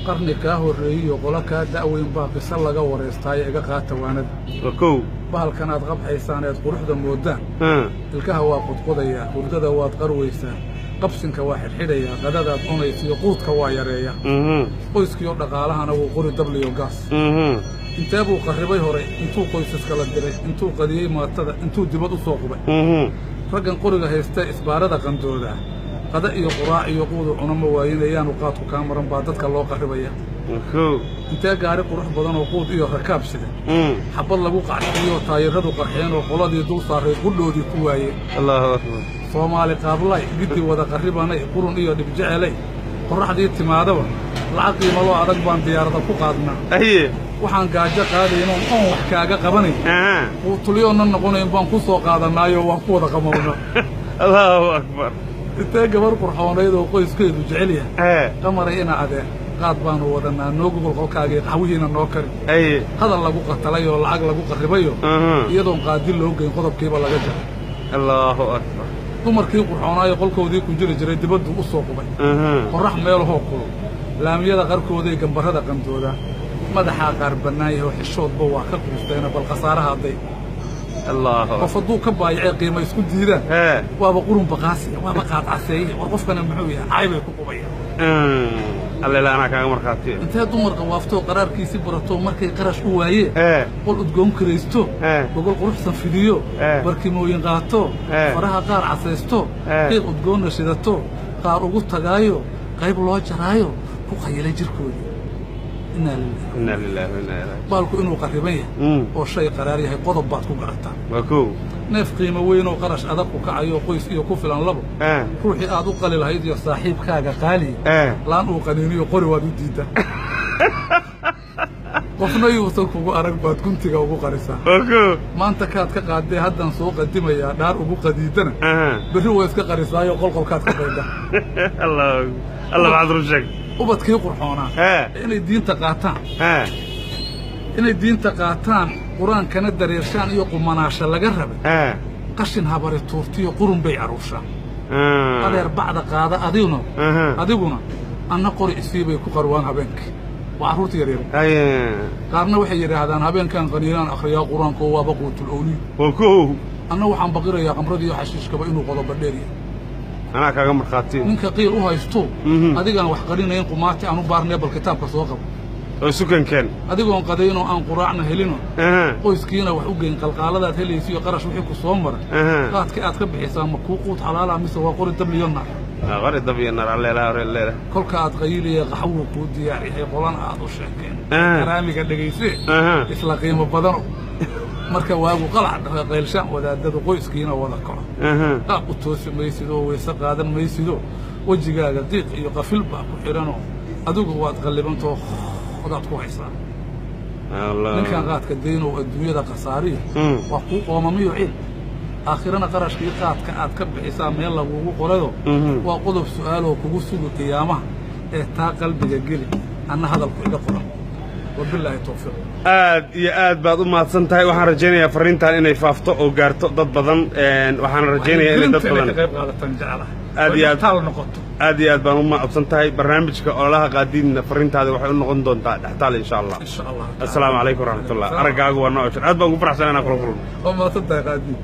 qarni kaa horreeyey oo qola kaa da'weyn baa qiso laga wareystaayo iga qaata waanada kow bahalkan aad qabxaysaan eed quruxda moodaan ilkaha waa qudqudayaa hurdada waad qarwaysaan qabsinka waa xidhxidhayaa qadadaad cunaysiyo quudka waa yareeyaa qoyskiiyo dhaqaalahana wuu qori dabliyo gaas intee buu qarribay hore intuu qoysaska la diray intuu qadiyey maatada intuu dibad u soo qubay raggan qoriga haystee isbaarada qandoodaa qada iyo quraac iyo quudu cunama waayinayaanu qaadku kaa maran baa dadka loo qarribaya intee gaari qurux badan oo quud iyo rakaab sida xabad lagu qacsiiyo taayiradu qarxeen oo qoladii dul saarray qudhoodii ku waayeen allahu akbar soomaali qaablay giddi wada qarribanay qurun iyo dhibjecelay qorraxdii timaadaba lacag qiimaloo adag baan diyaarada ku qaadnaa waxaan gaajo qaadayno oon wax kaaga qabanay quutulyoonna noqonayn baan ku soo qaadannaayo waan ku wada qamowna allahu akbar intee gabar qurxoonayd oo qoyskeedu jecel yahay qamaray ina adeen qaad baanu wadannaa noo gogol qolkaagii qaxwihiina noo kari hadal lagu qatalay oo lacag lagu qarribayo iyadoon qaadil loo geyn qodobkiiba laga jaray allahu akbar dumarkii qurxoonaayo qolkoodii ku jiri jiray dibadduu u soo qubay qorrax meelahoo kulul laamiyada qarkooday gambarrada qandoodaa madaxaa qaar bannaanyahoo xishoodba waa ka quustayna bal khasaaraha hadday qof hadduu ka baayacee qiima isku diidaan waaba qurun baqaasiya waaba qaad caseeye war qofkana muxuu yahay caybay ku qubayaan allela anaa kaaga markhaatiya intee dumarka waaftoo qaraarkiisi baratoo markay qarash u waayeen qol udgoon karaysto gogol quruxsan fidiyo barkimooyin qaato faraha qaar casaysto qiiq udgoonna shidato qaar ugu tagaayo qayb loo jaraayo ku qayilay jirkoodii inaa lillahi wa innaa ilaahi baalku inuu qarriban yahay oo shay qaraar yahay qodob baad ku garataa waa kow neef qiimo weynoo qarash adag ku kacayo qoys iyo ku filan labo ruuxii aad u qali lahayd iyo saaxiibkaaga qaaliya laan uu qaniiniyo qori waad u diiddaa qofna yuusan kugu arag baad guntiga ugu qarisaa maanta kaad ka qaaddee haddaan soo qadimayaa dhaar ugu qadiidana berri waa iska qarisaayo qolqolkaad ka qaydha alla maxaad ru sheeg ubadkii qurxoonaa inay diinta qaataan qur-aankana dareershaan iyo qumanaasha laga rabay qashin habari tuurtiyo qurun bay aruushaan adeer bacda qaada adiguna anna qori isiibay ku qarwaan habeenkii waa carruurta yaryar qaarna waxay yidhaahdaan habeenkan qaniinaan akhriyaa qur-aankoo waaba quutul owliya anna waxaan baqirayaa qamradiiyo xashiishkaba inuu qodoba dheeryahay anaa kaaga markhaatiya ninka qiil u haysto adigaan wax qarinayn qumaati aanu baarnee bal kitaabka soo qabo oo sukankeen adigoon qadaynoo aan quraacna helino qoyskiina wax u geyn qalqaaladaad helaysiyo qarash wixii ku soo mara qaadkii aad ka bixisaa ma kuu quud xalaalaa mise waa qori dabliyo naar qori dabliyo naar alleelaha kolka aad qayiliya qaxwuu kuu diyaar yahay qolana aad u sheekeen karaamiga dhegaysee isla qiimo badano marka waagu qalac qaylshaan wadaadadu qoyskiina wada koro qaab u toosi maysidoo weyse qaadan maysidoo wejigaaga diiq iyo qafil baa ku xidhanoo adigu waad qallibantoo odaad ku haysaa ninkan qaadka daynow adduunyada khasaariya waa kuu qoomamiyo cil aakhirana qarashkii qaadka aad ka bixisaa meel lagugu qorado waa qodob su'aaloo kugu sugi qiyaamaha ee taa qalbiga geli anna hadalku iga qoran wabilaahi tawfiiq aad iyo aad baad u mahadsan tahay waxaan rajaynayaa farriintan inay faafto oo gaarto dad badan waxaan rajaynayaa inay dad badan aad iyo aad baan u mahadsan tahay barnaamijka ololaha qaadiidna farriintaada waxay u noqon doontaa dhextaal insha allah assalaamu calaykum waraxmatullah araggaagu waa noo cusur aad baan ugu faraxsan inaan kula kulmo waa mahadsan tahay qaadiid